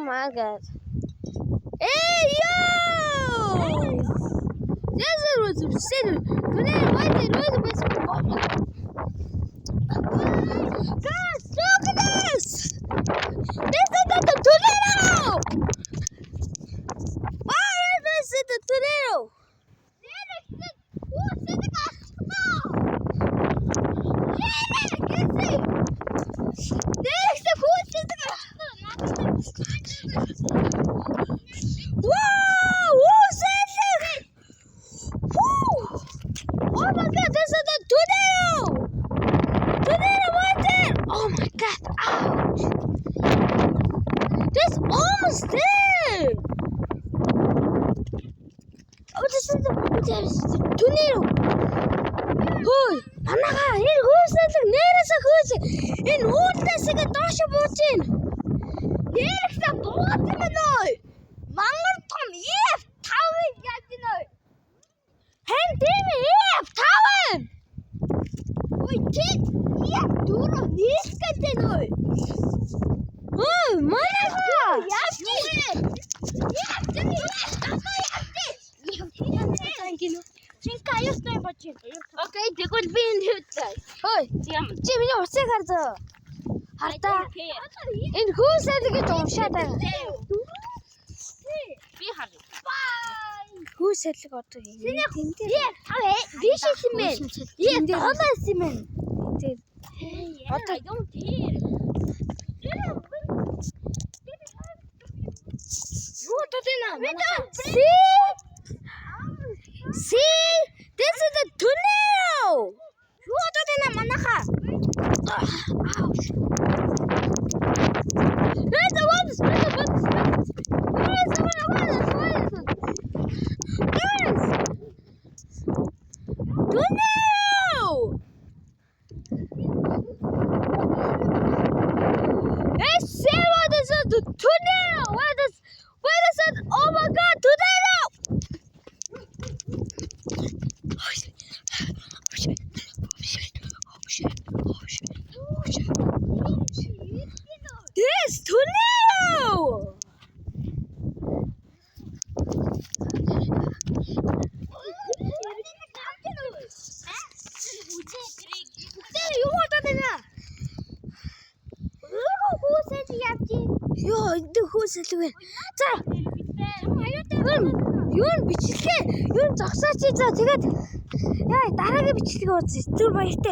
my god. Hey yo! This was absurd. Today why the road was oh my god. Guys, look at this! This is the tornado! Why is this the tornado? Wow! Who's that? Oh my god, this is the tornado! Tornado right there! Oh my god, ouch! This almost there! Oh, this is the tornado! Ой, манайхаа энэ хөөсөлөг нээрээсээ хөөс энэ уудлаасыг доош буучин. Нээрээсээ буусан мөн ой. Мангар том F5-ыг яаж гинэ ой. Хэн тийм F5? Ой, тийм F4 нийлхтэй ой. Ой, манайхаа яаж гинэ. Окей, тэгвэл би энэ хэвтэй. Ой, чи миний уцыг харзаа. Хартаа. Энэ хөөсөлөг гэж уушаад байна. Би харъя. Хөөсөлөг одоо юм. Би шишмэн. Би томас юм. Тэг. Одоо юм тий. Юу тотена? See? This is a tornado! What is it? Manaha? Ouch! Where's the ones? Where's the one? Guys! Tornado! Hey, say what is it? The tornado! Where is it? Oh my god, tornado! This tornado! Who's it? Юун бичлээ. Юун зогсооч за тэгээд яа дараагийн бичлэгээ ууц. Зүр баяртай.